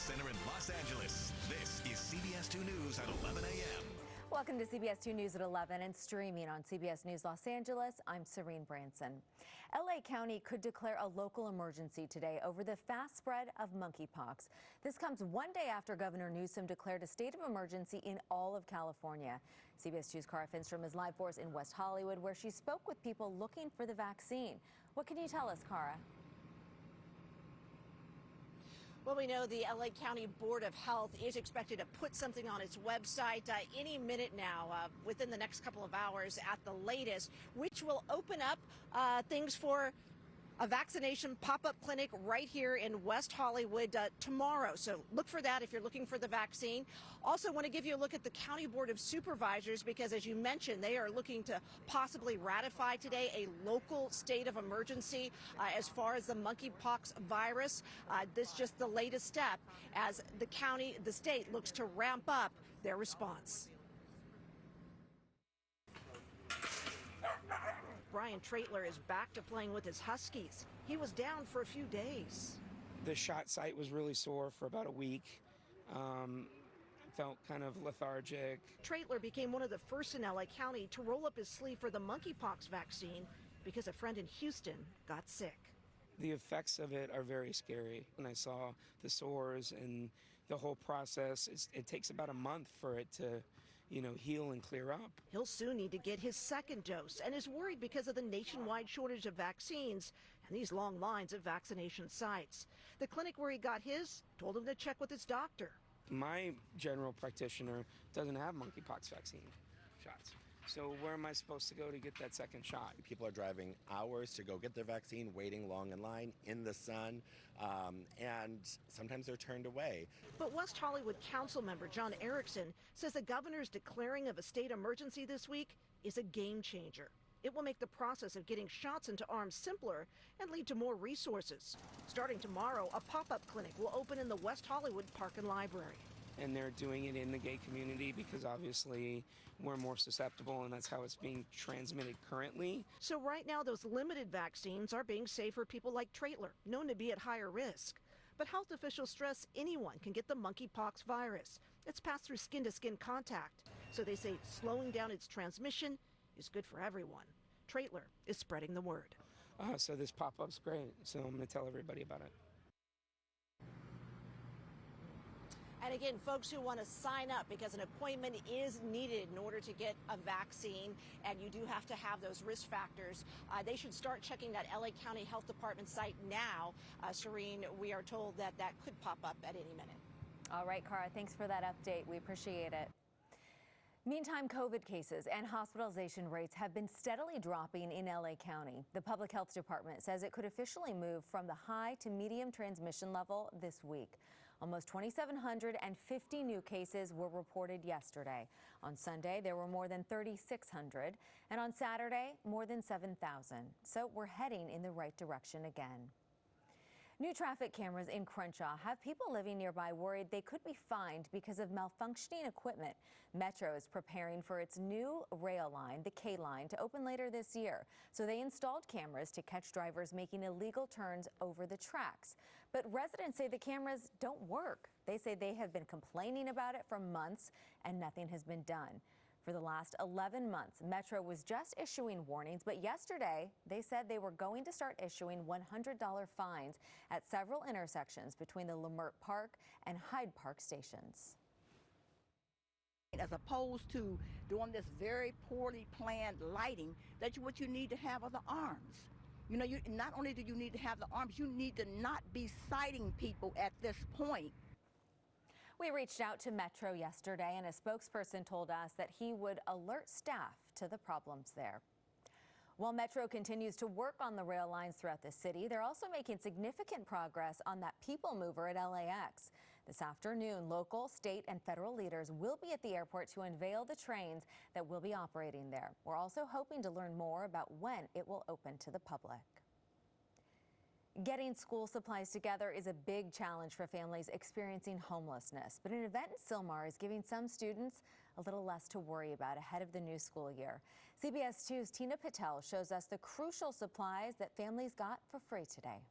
Center in Los Angeles. This is CBS 2 News at 11 a.m. Welcome to CBS 2 News at 11 and streaming on CBS News Los Angeles. I'm Serene Branson. LA County could declare a local emergency today over the fast spread of monkeypox. This comes one day after Governor Newsom declared a state of emergency in all of California. CBS 2's Cara Finstrom is live for us in West Hollywood, where she spoke with people looking for the vaccine. What can you tell us, Cara? Well, we know the LA County Board of Health is expected to put something on its website any minute now, within the next couple of hours at the latest, which will open up things for a vaccination pop-up clinic right here in West Hollywood tomorrow. So look for that if you're looking for the vaccine. Also want to give you a look at the County Board of Supervisors, because as you mentioned, they are looking to possibly ratify today a local state of emergency as far as the monkeypox virus. This is just the latest step as the state looks to ramp up their response. Brian Traitler is back to playing with his Huskies. He was down for a few days. The shot site was really sore for about a week. Felt kind of lethargic. Traitler became one of the first in LA County to roll up his sleeve for the monkeypox vaccine because a friend in Houston got sick. The effects of it are very scary. When I saw the sores and the whole process, it takes about a month for it to heal and clear up. He'll soon need to get his second dose and is worried because of the nationwide shortage of vaccines and these long lines at vaccination sites. The clinic where he got his told him to check with his doctor. My general practitioner doesn't have monkeypox vaccine shots. So where am I supposed to go to get that second shot? People are driving hours to go get their vaccine, waiting long in line in the sun, and sometimes they're turned away. But West Hollywood Council member John Erickson says the governor's declaring of a state emergency this week is a game changer. It will make the process of getting shots into arms simpler and lead to more resources. Starting tomorrow, a pop-up clinic will open in the West Hollywood Park and Library. And they're doing it in the gay community because obviously we're more susceptible, and that's how it's being transmitted currently. So right now, those limited vaccines are being saved for people like Traitler, known to be at higher risk. But health officials stress anyone can get the monkeypox virus. It's passed through skin-to-skin contact. So they say slowing down its transmission is good for everyone. Traitler is spreading the word. So this pop-up's great, so I'm going to tell everybody about it. And again, folks who want to sign up, because an appointment is needed in order to get a vaccine, and you do have to have those risk factors, they should start checking that LA County Health Department site now. Serene, we are told that that could pop up at any minute. All right, Cara, thanks for that update. We appreciate it. Meantime, COVID cases and hospitalization rates have been steadily dropping in LA County. The Public Health Department says it could officially move from the high to medium transmission level this week. Almost 2,750 new cases were reported yesterday. On Sunday, there were more than 3,600, and on Saturday, more than 7,000. So we're heading in the right direction again. New traffic cameras in Crenshaw have people living nearby worried they could be fined because of malfunctioning equipment. Metro is preparing for its new rail line, the K line, to open later this year. So they installed cameras to catch drivers making illegal turns over the tracks. But residents say the cameras don't work. They say they have been complaining about it for months and nothing has been done. For the last 11 months, Metro was just issuing warnings, but yesterday they said they were going to start issuing $100 fines at several intersections between the Leimert Park and Hyde Park stations. As opposed to doing this very poorly planned lighting, what you need to have are the arms. Not only do you need to have the arms, you need to not be citing people at this point. We reached out to Metro yesterday, and a spokesperson told us that he would alert staff to the problems there. While Metro continues to work on the rail lines throughout the city, they're also making significant progress on that people mover at LAX. This afternoon, local, state, and federal leaders will be at the airport to unveil the trains that will be operating there. We're also hoping to learn more about when it will open to the public. Getting school supplies together is a big challenge for families experiencing homelessness, but an event in Sylmar is giving some students a little less to worry about ahead of the new school year. CBS 2's Tina Patel shows us the crucial supplies that families got for free today.